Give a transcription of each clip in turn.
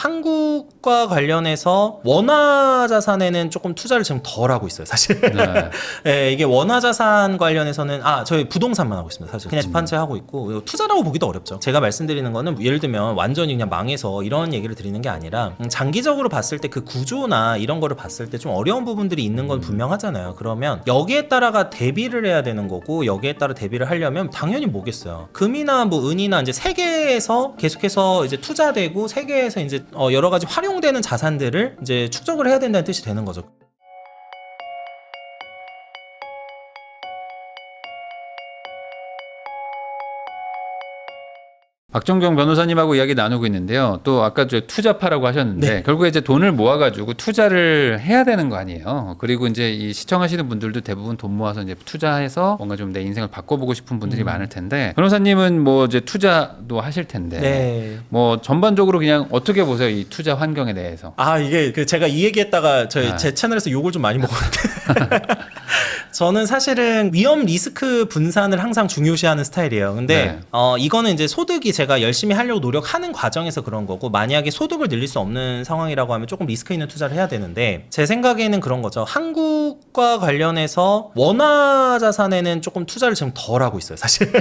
한국과 관련해서 원화 자산에는 조금 투자를 지금 덜 하고 있어요, 사실. 네. 네, 이게 원화 자산 관련해서는 저희 부동산만 하고 있습니다, 사실. 그냥 집 한 채 하고 있고 투자라고 보기도 어렵죠. 제가 말씀드리는 거는 예를 들면 완전히 그냥 망해서 이런 얘기를 드리는 게 아니라 장기적으로 봤을 때 그 구조나 이런 거를 봤을 때 좀 어려운 부분들이 있는 건 분명하잖아요. 그러면 여기에 따라가 대비를 해야 되는 거고 여기에 따라 대비를 하려면 당연히 뭐겠어요. 금이나 뭐 은이나 이제 세계에서 계속해서 이제 투자되고 세계에서 이제 여러 가지 활용되는 자산들을 이제 축적을 해야 된다는 뜻이 되는 거죠. 박종경 변호사님하고 이야기 나누고 있는데요. 또 아까 저 투자파라고 하셨는데 결국에 이제 돈을 모아가지고 투자를 해야 되는 거 아니에요. 그리고 이제 이 시청하시는 분들도 대부분 돈 모아서 이제 투자해서 뭔가 좀 내 인생을 바꿔보고 싶은 분들이 많을 텐데 변호사님은 뭐 이제 투자도 하실 텐데 뭐 전반적으로 그냥 어떻게 보세요, 이 투자 환경에 대해서? 이게 제가 이 얘기했다가 제 채널에서 욕을 좀 많이 먹었는데 저는 사실은 위험 리스크 분산을 항상 중요시하는 스타일이에요. 근데 이거는 이제 소득이 제가 열심히 하려고 노력하는 과정에서 그런 거고, 만약에 소득을 늘릴 수 없는 상황이라고 하면 조금 리스크 있는 투자를 해야 되는데, 제 생각에는 그런 거죠. 한국과 관련해서 원화 자산에는 조금 투자를 지금 덜 하고 있어요, 사실.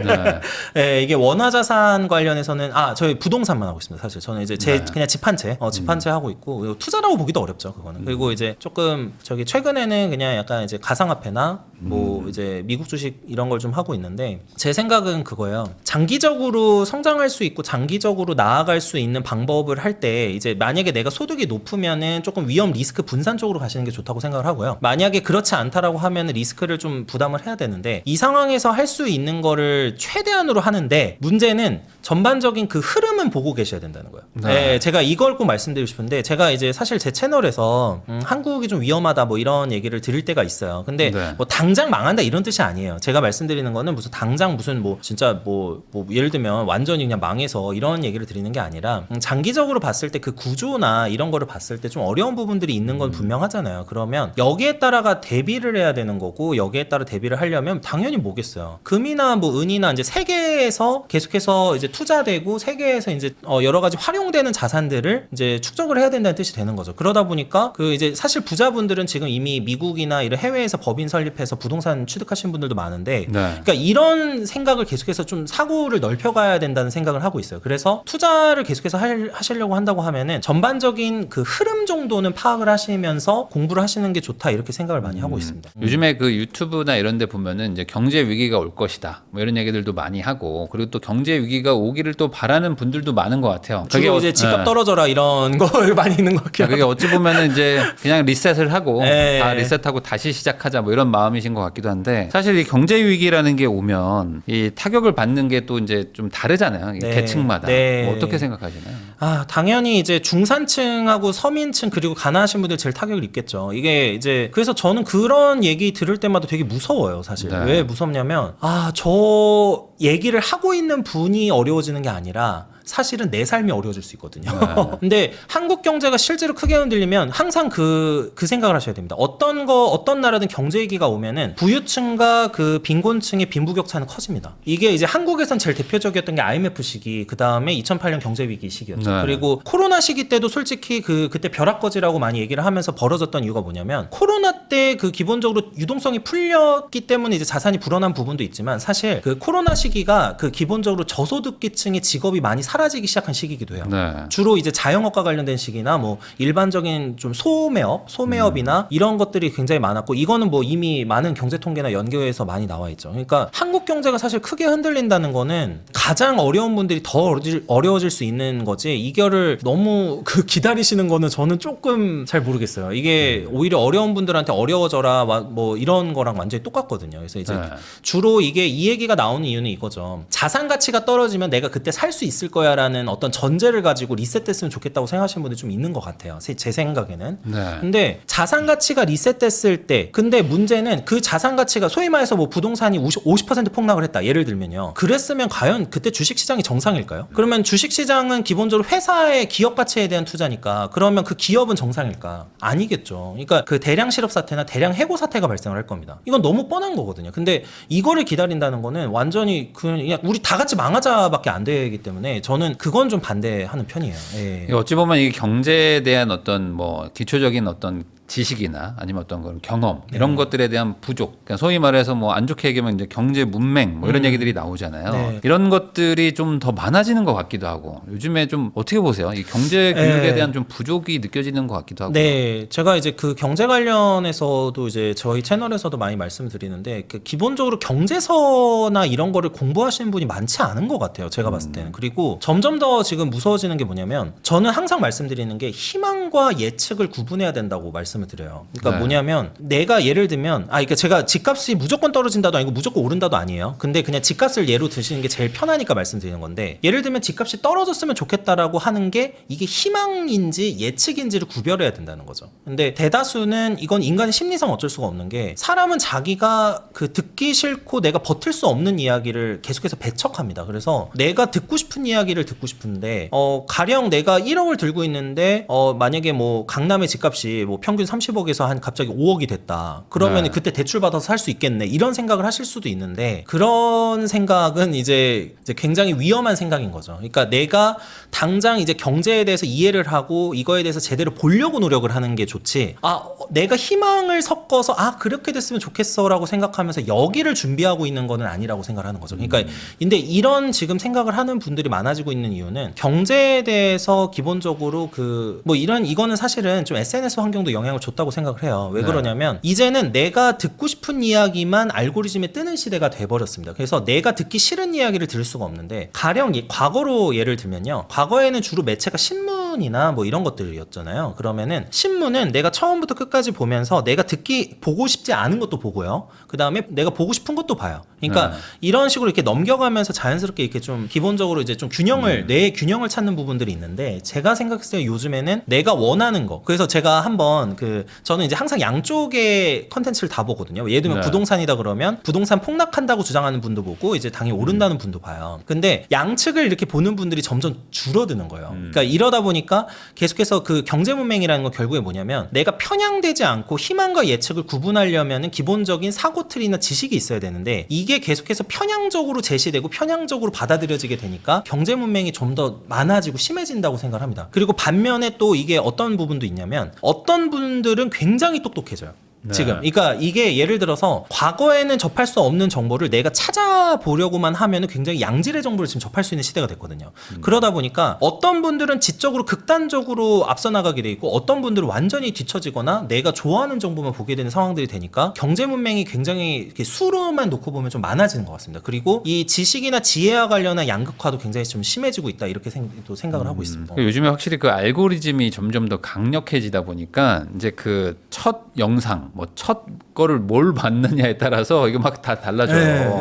네, 이게 원화 자산 관련해서는 저희 부동산만 하고 있습니다, 사실. 저는 이제 그냥 집 한 채, 집 한 채 하고 있고, 투자라고 보기도 어렵죠, 그거는. 그리고 이제 조금 최근에는 그냥 약간 이제 가상화폐나 뭐 이제 미국 주식 이런 걸 좀 하고 있는데, 제 생각은 그거예요. 장기적으로 성장할 수 있고 장기적으로 나아갈 수 있는 방법을 할 때, 이제 만약에 내가 소득이 높으면은 조금 위험 리스크 분산 쪽으로 가시는 게 좋다고 생각을 하고요. 만약에 그렇지 않다라고 하면 리스크를 좀 부담을 해야 되는데, 이 상황에서 할 수 있는 거를 최대한으로 하는데, 문제는 전반적인 그 흐름은 보고 계셔야 된다는 거예요. 네, 제가 이걸 꼭 말씀드리고 싶은데, 제가 이제 사실 제 채널에서 한국이 좀 위험하다 뭐 이런 얘기를 드릴 때가 있어요. 근데 뭐 당장 망한다 이런 뜻이 아니에요. 제가 말씀드리는 거는 무슨 당장 무슨 뭐 진짜 뭐 예를 들면 완전히 그냥 망해서 이런 얘기를 드리는 게 아니라, 장기적으로 봤을 때 그 구조나 이런 거를 봤을 때 좀 어려운 부분들이 있는 건 분명하잖아요. 그러면 여기에 따라가 대비를 해야 되는 거고, 여기에 따라 대비를 하려면 당연히 뭐겠어요. 금이나 뭐 은이나 이제 세계에서 계속해서 이제 투자되고 세계에서 이제 여러 가지 활용되는 자산들을 이제 축적을 해야 된다는 뜻이 되는 거죠. 그러다 보니까 그 이제 사실 부자분들은 지금 이미 미국이나 이런 해외에서 법인 설립해서 부동산 취득하신 분들도 많은데, 그러니까 이런 생각을 계속해서 좀 사고를 넓혀가야 된다는 생각을 하고 있어요. 그래서 투자를 계속해서 하시려고 한다고 하면은 전반적인 그 흐름 정도는 파악을 하시면서 공부를 하시는 게 좋다, 이렇게 생각을 많이 하고 있습니다. 요즘에 그 유튜브나 이런 데 보면은 이제 경제 위기가 올 것이다, 뭐 이런 얘기들도 많이 하고, 그리고 또 경제 위기가 오기를 또 바라는 분들도 많은 것 같아요. 주로 이제 집값 떨어져라 이런 걸 많이 있는 것 같아요. 그게 어찌 보면은 이제 그냥 리셋을 하고 다 리셋하고 다시 시작하자 뭐 이런 마음이신 것 같기도 한데, 사실 이 경제 위기라는 게 오면 이 타격을 받는 게 또 이제 좀 다르잖아요. 계층마다. 뭐 어떻게 생각하시나요? 당연히 이제 중산층하고 서민층 그리고 가난하신 분들 제일 타격을 입겠죠. 이게 이제 그래서 저는 그런 얘기 들을 때마다 되게 무서워요, 사실. 왜 무섭냐면 저 얘기를 하고 있는 분이 어려워지는 게 아니라 사실은 내 삶이 어려워질 수 있거든요. 근데 한국 경제가 실제로 크게 흔들리면 항상 그 생각을 하셔야 됩니다. 어떤 나라든 경제 위기가 오면은 부유층과 그 빈곤층의 빈부격차는 커집니다. 이게 이제 한국에선 제일 대표적이었던 게 IMF 시기, 그 다음에 2008년 경제 위기 시기였죠. 그리고 코로나 시기 때도 솔직히 그때 벼락거지라고 많이 얘기를 하면서 벌어졌던 이유가 뭐냐면, 코로나 때 그 기본적으로 유동성이 풀렸기 때문에 이제 자산이 불어난 부분도 있지만, 사실 그 코로나 시기가 그 기본적으로 저소득계층의 직업이 많이 사라지기 시작한 시기이기도 해요. 주로 이제 자영업과 관련된 시기나 뭐 일반적인 좀 소매업이나 이런 것들이 굉장히 많았고, 이거는 뭐 이미 많은 경제 통계나 연구에서 많이 나와 있죠. 그러니까 한국 경제가 사실 크게 흔들린다는 거는 가장 어려운 분들이 더 어려워질 수 있는 거지, 이거를 너무 기다리시는 거는 저는 조금 잘 모르겠어요. 이게 오히려 어려운 분들한테 어려워져라 뭐 이런 거랑 완전히 똑같거든요. 그래서 이제 주로 이게 이 얘기가 나오는 이유는 이거죠. 자산 가치가 떨어지면 내가 그때 살 수 있을 거야라는 어떤 전제를 가지고 리셋됐으면 좋겠다고 생각하시는 분들이 좀 있는 것 같아요, 제 생각에는. 근데 자산 가치가 리셋됐을 때, 근데 문제는 그 자산 가치가 소위 말해서 뭐 부동산이 50% 폭락을 했다, 예를 들면요. 그랬으면 과연 그때 주식시장이 정상일까요? 그러면 주식시장은 기본적으로 회사의 기업 가치에 대한 투자니까, 그러면 그 기업은 정상일까? 아니겠죠. 그러니까 그 대량 실업 사태나 대량 해고 사태가 발생을 할 겁니다. 이건 너무 뻔한 거거든요. 근데 이거를 기다린다는 거는 완전히 그냥 우리 다 같이 망하자밖에 안 되기 때문에, 저는 그건 좀 반대하는 편이에요. 예. 어찌 보면 이 경제에 대한 어떤 뭐 기초적인 어떤 지식이나 아니면 어떤 그런 경험 이런 것들에 대한 부족, 그러니까 소위 말해서 뭐 안 좋게 얘기하면 이제 경제 문맹 뭐 이런 얘기들이 나오잖아요. 네. 이런 것들이 좀 더 많아지는 것 같기도 하고 요즘에 좀 어떻게 보세요? 이 경제 교육에 대한 좀 부족이 느껴지는 것 같기도 하고. 네, 제가 이제 그 경제 관련해서도 이제 저희 채널에서도 많이 말씀드리는데 그 기본적으로 경제서나 이런 거를 공부하시는 분이 많지 않은 것 같아요. 제가 봤을 때는. 그리고 점점 더 지금 무서워지는 게 뭐냐면 저는 항상 말씀드리는 게 희망과 예측을 구분해야 된다고 말씀을 드려요. 그러니까 네. 뭐냐면 내가 예를 들면 그러니까 제가 집값이 무조건 떨어진다도 아니고 무조건 오른다도 아니에요. 근데 그냥 집값을 예로 드시는 게 제일 편하니까 말씀드리는 건데 예를 들면 집값이 떨어졌으면 좋겠다라고 하는 게 이게 희망인지 예측인지를 구별해야 된다는 거죠. 근데 대다수는 이건 인간의 심리상 어쩔 수가 없는 게 사람은 자기가 그 듣기 싫고 내가 버틸 수 없는 이야기를 계속해서 배척합니다. 그래서 내가 듣고 싶은 이야기를 듣고 싶은데 가령 내가 1억을 들고 있는데 만약에 뭐 강남의 집값이 뭐 평균 30억에서 한 갑자기 5억이 됐다. 그러면 네. 그때 대출 받아서 살 수 있겠네. 이런 생각을 하실 수도 있는데 그런 생각은 이제 굉장히 위험한 생각인 거죠. 그러니까 내가 당장 이제 경제에 대해서 이해를 하고 이거에 대해서 제대로 보려고 노력을 하는 게 좋지. 내가 희망을 섞어서 그렇게 됐으면 좋겠어라고 생각하면서 여기를 준비하고 있는 거는 아니라고 생각하는 거죠. 그러니까 근데 이런 지금 생각을 하는 분들이 많아지고 있는 이유는 경제에 대해서 기본적으로 이거는 사실은 좀 SNS 환경도 영향을 줬다고 생각을 해요. 왜 네. 그러냐면 이제는 내가 듣고 싶은 이야기만 알고리즘에 뜨는 시대가 돼버렸습니다. 그래서 내가 듣기 싫은 이야기를 들을 수가 없는데 가령 과거로 예를 들면요. 과거에는 주로 매체가 신문이나 뭐 이런 것들이었잖아요. 그러면은 신문은 내가 처음부터 끝까지 보면서 내가 보고 싶지 않은 것도 보고요. 그 다음에 내가 보고 싶은 것도 봐요. 그러니까 이런 식으로 이렇게 넘겨가면서 자연스럽게 이렇게 좀 기본적으로 이제 좀 뇌의 균형을 찾는 부분들이 있는데 제가 생각했을 때 요즘에는 내가 원하는 거. 그래서 제가 한번 저는 이제 항상 양쪽의 컨텐츠를 다 보거든요. 예를 들면 네. 부동산이다 그러면 부동산 폭락한다고 주장하는 분도 보고 이제 당연히 오른다는 분도 봐요. 근데 양측을 이렇게 보는 분들이 점점 줄어드는 거예요. 그러니까 이러다 보니까 계속해서 그 경제 문맹이라는 건 결국에 뭐냐면 내가 편향되지 않고 희망과 예측을 구분하려면은 기본적인 사고틀이나 지식이 있어야 되는데 이게 계속해서 편향적으로 제시되고 편향적으로 받아들여지게 되니까 경제 문맹이 좀 더 많아지고 심해진다고 생각을 합니다. 그리고 반면에 또 이게 어떤 부분도 있냐면 어떤 분들은 굉장히 똑똑해져요. 네. 지금 그러니까 이게 예를 들어서 과거에는 접할 수 없는 정보를 내가 찾아보려고만 하면은 굉장히 양질의 정보를 지금 접할 수 있는 시대가 됐거든요. 그러다 보니까 어떤 분들은 지적으로 극단적으로 앞서 나가게 돼 있고 어떤 분들은 완전히 뒤처지거나 내가 좋아하는 정보만 보게 되는 상황들이 되니까 경제 문맹이 굉장히 이렇게 수로만 놓고 보면 좀 많아지는 것 같습니다. 그리고 이 지식이나 지혜와 관련한 양극화도 굉장히 좀 심해지고 있다 이렇게 또 생각을 하고 있습니다. 요즘에 확실히 그 알고리즘이 점점 더 강력해지다 보니까 이제 그 첫 영상 뭐 첫 거를 뭘 봤느냐에 따라서 이게 막 다 달라져요.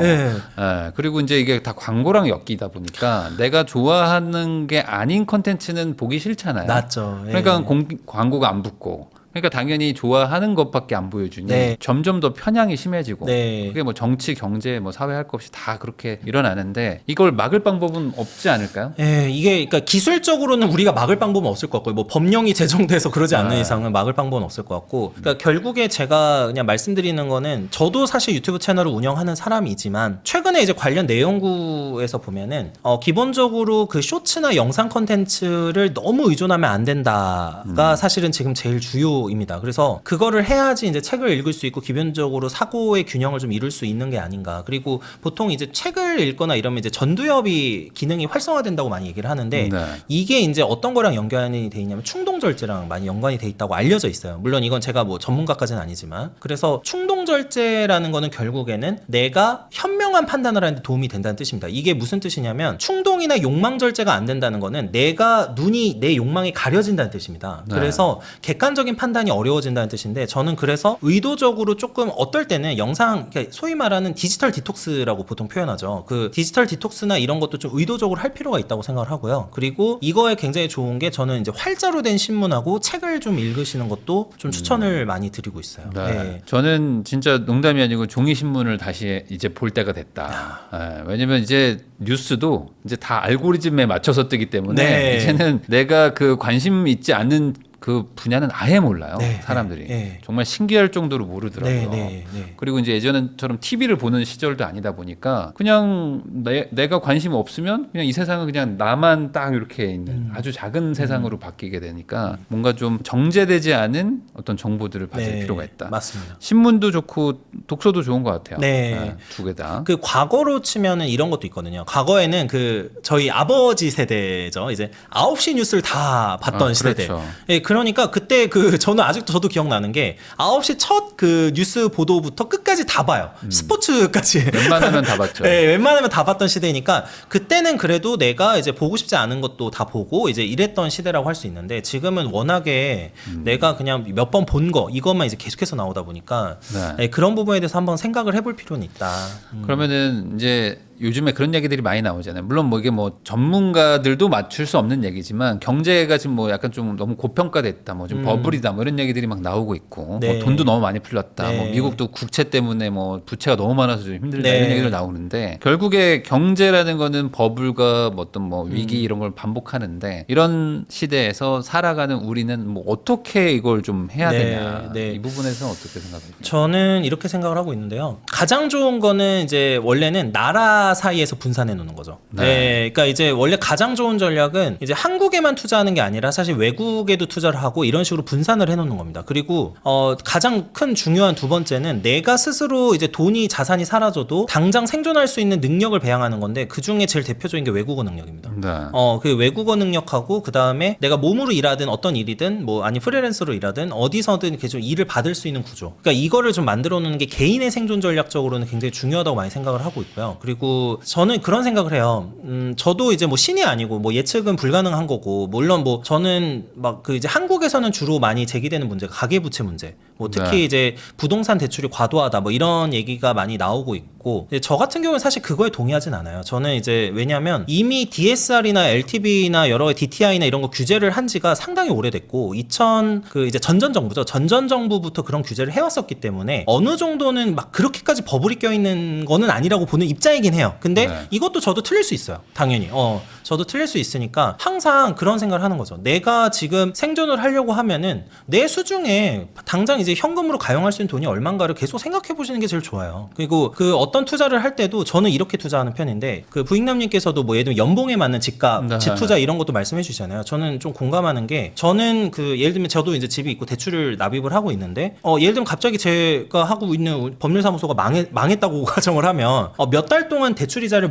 그리고 이제 이게 다 광고랑 엮이다 보니까 내가 좋아하는 게 아닌 컨텐츠는 보기 싫잖아요. 맞죠. 그러니까 광고가 안 붙고. 그러니까 당연히 좋아하는 것밖에 안 보여주니 네. 점점 더 편향이 심해지고 네. 그게 뭐 정치, 경제, 뭐 사회 할 것 없이 다 그렇게 일어나는데 이걸 막을 방법은 없지 않을까요? 이게 그러니까 기술적으로는 우리가 막을 방법은 없을 것 같고요. 뭐 법령이 제정돼서 그러지 않는 이상은 막을 방법은 없을 것 같고. 그러니까 결국에 제가 그냥 말씀드리는 거는 저도 사실 유튜브 채널을 운영하는 사람이지만 최근에 이제 관련 내연구에서 보면은 기본적으로 그 쇼츠나 영상 컨텐츠를 너무 의존하면 안 된다가 사실은 지금 제일 주요입니다. 그래서 그거를 해야지 이제 책을 읽을 수 있고 기본적으로 사고의 균형을 좀 이룰 수 있는 게 아닌가. 그리고 보통 이제 책을 읽거나 이러면 이제 전두엽이 기능이 활성화된다고 많이 얘기를 하는데 이게 이제 어떤 거랑 연관이 돼 있냐면 충동절제랑 많이 연관이 돼 있다고 알려져 있어요. 물론 이건 제가 뭐 전문가까지는 아니지만 그래서 충동절제라는 거는 결국에는 내가 현명한 판단을 하는데 도움이 된다는 뜻입니다. 이게 무슨 뜻이냐면 충동이나 욕망절제가 안 된다는 거는 내가 눈이 내 욕망에 가려진다는 뜻입니다. 그래서 객관적인 판단이 어려워진다는 뜻인데 저는 그래서 의도적으로 조금 어떨 때는 영상 그러니까 소위 말하는 디지털 디톡스라고 보통 표현하죠. 그 디지털 디톡스나 이런 것도 좀 의도적으로 할 필요가 있다고 생각을 하고요. 그리고 이거에 굉장히 좋은 게 저는 이제 활자로 된 신문하고 책을 좀 읽으시는 것도 좀 추천을 많이 드리고 있어요. 저는 진짜 농담이 아니고 종이 신문을 다시 이제 볼 때가 됐다. 왜냐면 이제 뉴스도 이제 다 알고리즘에 맞춰서 뜨기 때문에 이제는 내가 그 관심 있지 않는 그 분야는 아예 몰라요. 네, 사람들이. 네. 정말 신기할 정도로 모르더라고요. 네, 네. 그리고 이제 예전처럼 TV를 보는 시절도 아니다 보니까 그냥 내가 관심 없으면 그냥 이 세상은 그냥 나만 딱 이렇게 있는 아주 작은 세상으로 바뀌게 되니까 뭔가 좀 정제되지 않은 어떤 정보들을 받을 필요가 있다. 맞습니다. 신문도 좋고 독서도 좋은 것 같아요. 네. 두 개 다. 그 과거로 치면은 이런 것도 있거든요. 과거에는 그 저희 아버지 세대죠. 이제 9시 뉴스를 다 봤던 시대들. 그렇죠. 예, 그러니까 그때 그 저는 아직도 저도 기억나는 게 9시 첫 그 뉴스 보도부터 끝까지 다 봐요. 스포츠까지. 웬만하면 다 봤죠. 네, 웬만하면 다 봤던 시대니까 그때는 그래도 내가 이제 보고 싶지 않은 것도 다 보고 이제 이랬던 시대라고 할 수 있는데 지금은 워낙에 내가 그냥 몇 번 본 거 이것만 이제 계속해서 나오다 보니까 네. 그런 부분에 대해서 한번 생각을 해볼 필요는 있다. 그러면은 이제 요즘에 그런 얘기들이 많이 나오잖아요. 물론 뭐 이게 뭐 전문가들도 맞출 수 없는 얘기지만 경제가 지금 뭐 약간 좀 너무 고평가됐다, 뭐 좀 버블이다, 뭐 이런 얘기들이 막 나오고 있고, 네. 뭐 돈도 너무 많이 풀렸다, 네. 뭐 미국도 국채 때문에 뭐 부채가 너무 많아서 좀 힘들다 네. 이런 얘기들 나오는데 결국에 경제라는 거는 버블과 뭐 어떤 뭐 위기 이런 걸 반복하는데 이런 시대에서 살아가는 우리는 뭐 어떻게 이걸 좀 해야 네. 되냐 네. 이 부분에서는 어떻게 생각하세요? 저는 이렇게 생각을 하고 있는데요. 가장 좋은 거는 이제 원래는 나라 사이에서 분산해 놓는 거죠. 네. 네. 그러니까 이제 원래 가장 좋은 전략은 이제 한국에만 투자하는 게 아니라 사실 외국에도 투자를 하고 이런 식으로 분산을 해 놓는 겁니다. 그리고 가장 큰 중요한 두 번째는 내가 스스로 이제 돈이 자산이 사라져도 당장 생존할 수 있는 능력을 배양하는 건데 그 중에 제일 대표적인 게 외국어 능력입니다. 네. 그 외국어 능력하고 그 다음에 내가 몸으로 일하든 어떤 일이든 뭐 아니 프리랜서로 일하든 어디서든 계속 일을 받을 수 있는 구조. 그러니까 이거를 좀 만들어 놓는 게 개인의 생존 전략적으로는 굉장히 중요하다고 많이 생각을 하고 있고요. 그리고 저는 그런 생각을 해요. 저도 이제 뭐 신이 아니고 뭐 예측은 불가능한 거고 물론 뭐 저는 막 그 이제 한국에서는 주로 많이 제기되는 문제가 가계부채 문제. 뭐 특히 네. 이제 부동산 대출이 과도하다 뭐 이런 얘기가 많이 나오고 있고 저 같은 경우는 사실 그거에 동의하진 않아요. 저는 이제 왜냐하면 이미 DSR이나 LTV나 여러 가지 DTI나 이런 거 규제를 한 지가 상당히 오래됐고 그 이제 전전 정부죠. 전전 정부부터 그런 규제를 해왔었기 때문에 어느 정도는 막 그렇게까지 버블이 껴있는 거는 아니라고 보는 입장이긴 해요. 근데 네. 이것도 저도 틀릴 수 있어요. 당연히. 저도 틀릴 수 있으니까 항상 그런 생각을 하는 거죠. 내가 지금 생존을 하려고 하면은 내 수중에 당장 이제 현금으로 가용할 수 있는 돈이 얼마인가를 계속 생각해 보시는 게 제일 좋아요. 그리고 그 어떤 투자를 할 때도 저는 이렇게 투자하는 편인데 그 부익남님께서도 뭐 예를 들면 연봉에 맞는 집값, 네. 집 투자 이런 것도 말씀해 주시잖아요. 저는 좀 공감하는 게 저는 그 예를 들면 저도 이제 집이 있고 대출을 납입을 하고 있는데 예를 들면 갑자기 제가 하고 있는 법률사무소가 망했다고 가정을 하면 몇 달 동안 대출 이자를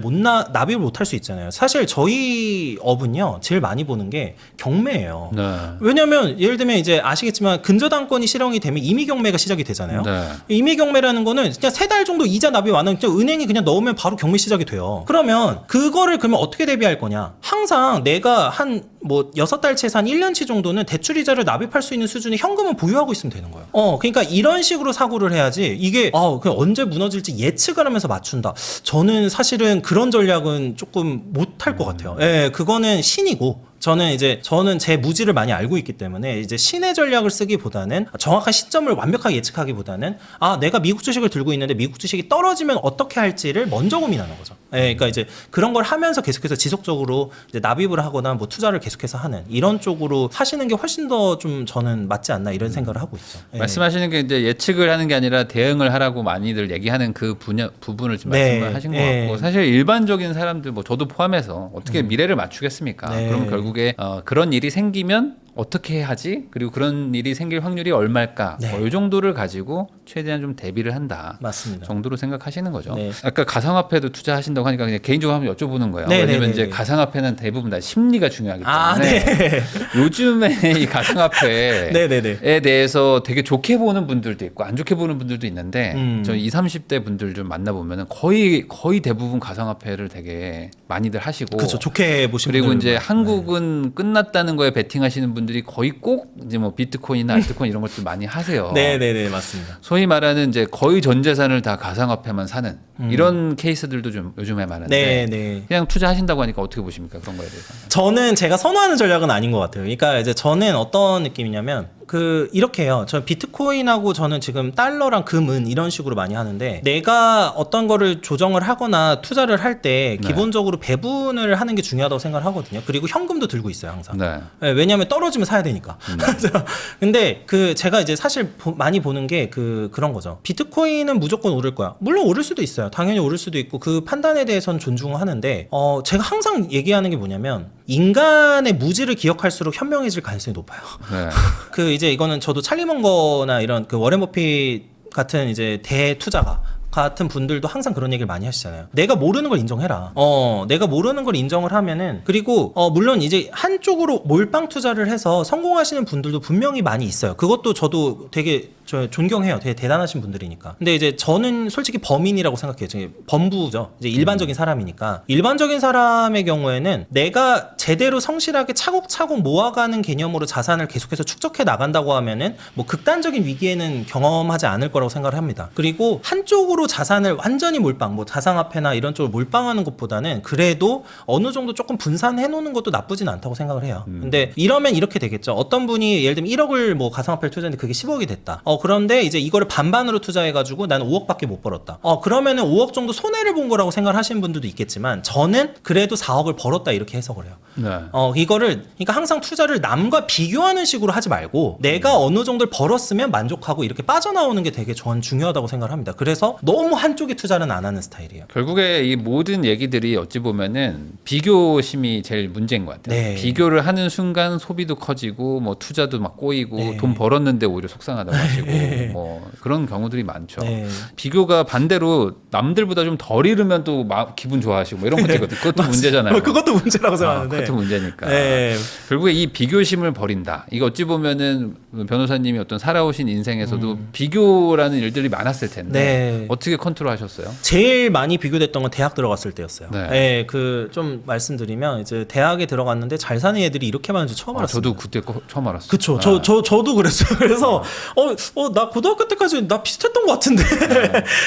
납입을 못 할 수 있잖아요. 사실 저희 업은요 제일 많이 보는 게 경매예요. 네. 왜냐면 예를 들면 이제 아시겠지만 근저당권이 실형이 되면 임의경매가 시작이 되잖아요. 네. 임의경매라는 거는 그냥 3달 정도 이자 납입 안 하면 그냥 은행이 그냥 넣으면 바로 경매 시작이 돼요. 그러면 그거를 그러면 어떻게 대비할 거냐? 항상 내가 한 뭐 6달치에서 한 1년치 정도는 대출 이자를 납입할 수 있는 수준의 현금은 보유하고 있으면 되는 거예요. 그러니까 이런 식으로 사고를 해야지 이게 그냥 언제 무너질지 예측을 하면서 맞춘다. 저는 사실은 그런 전략은 조금 못할 것 같아요. 예, 그거는 신이고 저는 제 무지를 많이 알고 있기 때문에 이제 신의 전략을 쓰기보다는 정확한 시점을 완벽하게 예측하기보다는 내가 미국 주식을 들고 있는데 미국 주식이 떨어지면 어떻게 할지를 먼저 고민하는 거죠. 예, 그러니까 이제 그런 걸 하면서 계속해서 지속적으로 이제 납입을 하거나 뭐 투자를 계속해서 하는 이런 쪽으로 하시는 게 훨씬 더 좀 저는 맞지 않나 이런 생각을 하고 있죠. 예. 말씀하시는 게 이제 예측을 하는 게 아니라 대응을 하라고 많이들 얘기하는 그 부분을 좀 말씀을 하신 것 같고 사실 일반적인 사람들 뭐 저도 포함해서 어떻게 미래를 맞추겠습니까? 네. 그럼 결국에 그런 일이 생기면 어떻게 하지? 그리고 그런 일이 생길 확률이 얼마일까? 네. 이 정도를 가지고 최대한 좀 대비를 한다. 맞습니다. 정도로 생각하시는 거죠. 네. 아까 가상화폐도 투자하시신다고 하니까 그냥 개인적으로 한번 여쭤보는 거예요. 네, 왜냐면 네, 이제 네. 가상화폐는 대부분 다 심리가 중요하기 때문에 네. 요즘에 이 가상화폐에 네네네. 대해서 되게 좋게 보는 분들도 있고 안 좋게 보는 분들도 있는데 저 20, 30대 분들 좀 만나보면은 거의 대부분 가상화폐를 되게 많이들 하시고 그렇죠. 좋게 보시는 그리고 분들 이제 많아요. 한국은 끝났다는 거에 베팅하시는 분들이 거의 꼭 이제 뭐 비트코인이나 알트코인 이런 것들 많이 하세요. 네네네 맞습니다. 소위 말하는 이제 거의 전 재산을 다 가상화폐만 사는 이런 케이스들도 좀 요즘에 많은데 네네. 그냥 투자하신다고 하니까 어떻게 보십니까 그런 거에 대해서? 저는 제가 선호하는 전략은 아닌 것 같아요. 그러니까 이제 저는 어떤 느낌이냐면 이렇게 해요. 저 비트코인하고 저는 지금 달러랑 금은 이런 식으로 많이 하는데 내가 어떤 거를 조정을 하거나 투자를 할 때 네. 기본적으로 배분을 하는 게 중요하다고 생각을 하거든요. 그리고 현금도 들고 있어요, 항상. 네. 네, 왜냐하면 떨어지면 사야 되니까. 근데 제가 이제 사실 많이 보는 게 그런 거죠. 비트코인은 무조건 오를 거야. 물론 오를 수도 있어요. 당연히 오를 수도 있고 그 판단에 대해서는 존중하는데 제가 항상 얘기하는 게 뭐냐면 인간의 무지를 기억할수록 현명해질 가능성이 높아요. 네. 이제 이거는 저도 찰리 먼거나 이런 워렌 버핏 같은 이제 대투자가 같은 분들도 항상 그런 얘기를 많이 하시잖아요. 내가 모르는 걸 인정해라. 내가 모르는 걸 인정을 하면은 그리고 물론 이제 한쪽으로 몰빵 투자를 해서 성공하시는 분들도 분명히 많이 있어요. 그것도 저도 되게 존경해요. 되게 대단하신 분들이니까. 근데 이제 저는 솔직히 범인이라고 생각해요. 범부죠. 이제 일반적인 사람이니까. 일반적인 사람의 경우에는 내가 제대로 성실하게 차곡차곡 모아가는 개념으로 자산을 계속해서 축적해 나간다고 하면은 뭐 극단적인 위기에는 경험하지 않을 거라고 생각을 합니다. 그리고 한쪽으로 자산을 완전히 몰빵, 뭐 자산화폐나 이런 쪽으로 몰빵하는 것보다는 그래도 어느 정도 조금 분산해 놓는 것도 나쁘진 않다고 생각을 해요. 근데 이러면 이렇게 되겠죠. 어떤 분이 예를 들면 1억을 뭐 가상화폐를 투자했는데 그게 10억이 됐다. 그런데 이제 이거를 반반으로 투자해가지고 나는 5억밖에 못 벌었다. 그러면은 5억 정도 손해를 본 거라고 생각을 하시는 분들도 있겠지만 저는 그래도 4억을 벌었다 이렇게 해석을 해요. 네. 그러니까 항상 투자를 남과 비교하는 식으로 하지 말고 내가 어느 정도를 벌었으면 만족하고 이렇게 빠져나오는 게 되게 저는 중요하다고 생각을 합니다. 그래서 너무 한쪽에 투자는 안 하는 스타일이에요. 결국에 이 모든 얘기들이 어찌 보면은 비교심이 제일 문제인 것 같아요. 네. 비교를 하는 순간 소비도 커지고 뭐 투자도 막 꼬이고 네. 돈 벌었는데 오히려 속상하다고 하시고 네. 뭐 그런 경우들이 많죠. 네. 비교가 반대로 남들보다 좀 덜 잃으면 또 기분 좋아하시고 뭐 이런 것도 있거든요. 그것도 문제잖아요. 그것도 문제라고 생각하는데. 그것도 문제니까. 네. 결국에 이 비교심을 버린다. 이거 어찌 보면은 변호사님이 어떤 살아오신 인생에서도 비교라는 일들이 많았을 텐데 네. 어떻게 컨트롤하셨어요? 제일 많이 비교됐던 건 대학 들어갔을 때였어요. 네. 좀 말씀드리면 이제 대학에 들어갔는데 잘 사는 애들이 이렇게 많은 줄 처음 알았어요. 저도 그때 처음 알았어요. 그쵸. 저도 그랬어요. 그래서 나 고등학교 때까지 나 비슷했던 것 같은데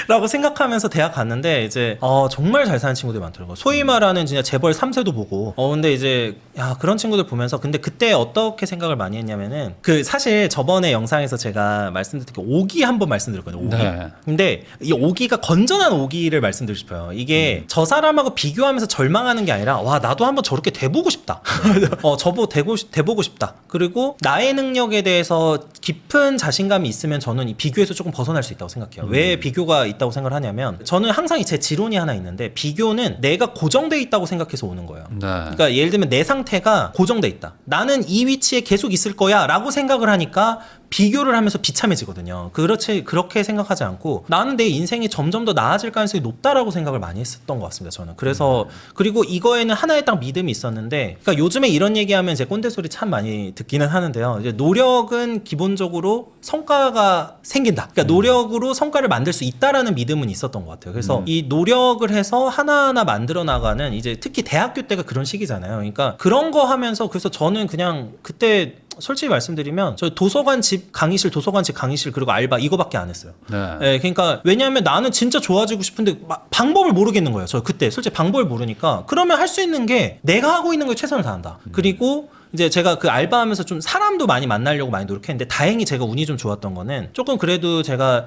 라고 생각하면서 대학 갔는데 이제 정말 잘 사는 친구들이 많더라고요. 소위 말하는 진짜 재벌 3세도 보고 근데 이제 그런 친구들 보면서 근데 그때 어떻게 생각을 많이 했냐면은 사실 저번에 영상에서 제가 말씀드린 게 오기 한번 말씀드렸거든요. 오기. 네. 근데 이 오기가 건전한 오기를 말씀드리고 싶어요. 이게 저 사람하고 비교하면서 절망하는 게 아니라 와 나도 한번 저렇게 돼보고 싶다. 돼보고 싶다. 그리고 나의 능력에 대해서 깊은 자신감이 있으면 저는 이 비교에서 조금 벗어날 수 있다고 생각해요. 왜 비교가 있다고 생각을 하냐면 저는 항상 제 지론이 하나 있는데 비교는 내가 고정돼 있다고 생각해서 오는 거예요. 네. 그러니까 예를 들면 내 상태가 고정돼 있다. 나는 이 위치에 계속 있을 거야 라고 생각을 하니까 비교를 하면서 비참해지거든요. 그렇게 생각하지 않고 나는 내 인생이 점점 더 나아질 가능성이 높다라고 생각을 많이 했었던 것 같습니다. 저는. 그래서 그리고 이거에는 하나의 딱 믿음이 있었는데 그러니까 요즘에 이런 얘기하면 제 꼰대 소리 참 많이 듣기는 하는데요. 이제 노력은 기본적으로 성과가 생긴다. 그러니까 노력으로 성과를 만들 수 있다라는 믿음은 있었던 것 같아요. 그래서 이 노력을 해서 하나하나 만들어 나가는 이제 특히 대학교 때가 그런 시기잖아요. 그러니까 그런 거 하면서 그래서 저는 그냥 그때 솔직히 말씀드리면 저 도서관 집 강의실 그리고 알바 이거밖에 안 했어요. 네. 그러니까 왜냐하면 나는 진짜 좋아지고 싶은데 방법을 모르겠는 거예요. 저 그때 솔직히 방법을 모르니까 그러면 할 수 있는 게 내가 하고 있는 거에 최선을 다한다. 그리고 이제 제가 알바하면서 좀 사람도 많이 만나려고 많이 노력했는데 다행히 제가 운이 좀 좋았던 거는 조금 그래도 제가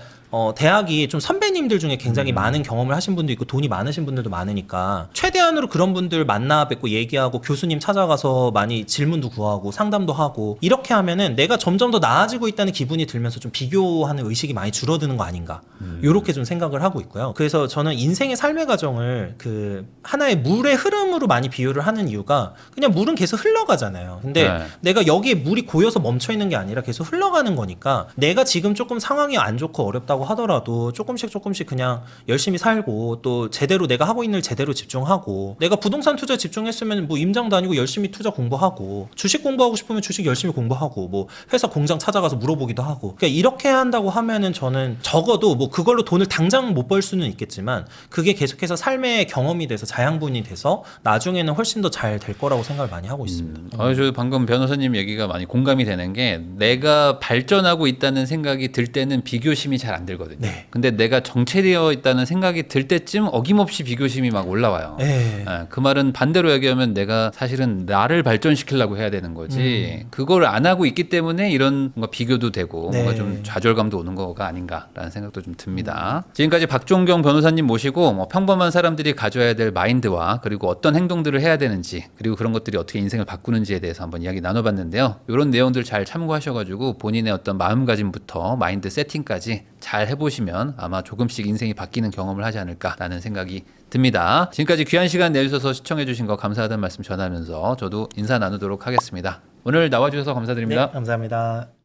대학이 좀 선배님들 중에 굉장히 많은 경험을 하신 분도 있고 돈이 많으신 분들도 많으니까 최대한으로 그런 분들 만나 뵙고 얘기하고 교수님 찾아가서 많이 질문도 구하고 상담도 하고 이렇게 하면은 내가 점점 더 나아지고 있다는 기분이 들면서 좀 비교하는 의식이 많이 줄어드는 거 아닌가 요렇게 좀 생각을 하고 있고요. 그래서 저는 인생의 삶의 과정을 하나의 물의 흐름으로 많이 비유를 하는 이유가 그냥 물은 계속 흘러가잖아요. 근데 네. 내가 여기에 물이 고여서 멈춰 있는 게 아니라 계속 흘러가는 거니까 내가 지금 조금 상황이 안 좋고 어렵다고 하더라도 조금씩 그냥 열심히 살고 또 제대로 내가 하고 있는 일 제대로 집중하고 내가 부동산 투자 집중했으면 뭐 임장 다니고 열심히 투자 공부하고 주식 공부하고 싶으면 주식 열심히 공부하고 뭐 회사 공장 찾아가서 물어보기도 하고 그러니까 이렇게 한다고 하면은 저는 적어도 뭐 그걸로 돈을 당장 못 벌 수는 있겠지만 그게 계속해서 삶의 경험이 돼서 자양분이 돼서 나중에는 훨씬 더 잘 될 거라고 생각을 많이 하고 있습니다. 저 그리고 방금 변호사님 얘기가 많이 공감이 되는 게 내가 발전하고 있다는 생각이 들 때는 비교심이 잘 안 들거든요. 네. 근데 내가 정체되어 있다는 생각이 들 때쯤 어김없이 비교심이 막 올라와요. 네. 그 말은 반대로 얘기하면 내가 사실은 나를 발전시키려고 해야 되는 거지 그걸 안 하고 있기 때문에 이런 뭔가 비교도 되고 네. 뭔가 좀 좌절감도 오는 거가 아닌가라는 생각도 좀 듭니다. 지금까지 박종경 변호사님 모시고 뭐 평범한 사람들이 가져야 될 마인드와 그리고 어떤 행동들을 해야 되는지 그리고 그런 것들이 어떻게 인생을 바꾸는지에 대해서 한번 이야기 나눠봤는데요. 이런 내용들 잘 참고하셔가지고 본인의 어떤 마음가짐부터 마인드 세팅까지 잘 해보시면 아마 조금씩 인생이 바뀌는 경험을 하지 않을까라는 생각이 듭니다. 지금까지 귀한 시간 내주셔서 시청해주신 거 감사하다는 말씀 전하면서 저도 인사 나누도록 하겠습니다. 오늘 나와주셔서 감사드립니다. 네, 감사합니다.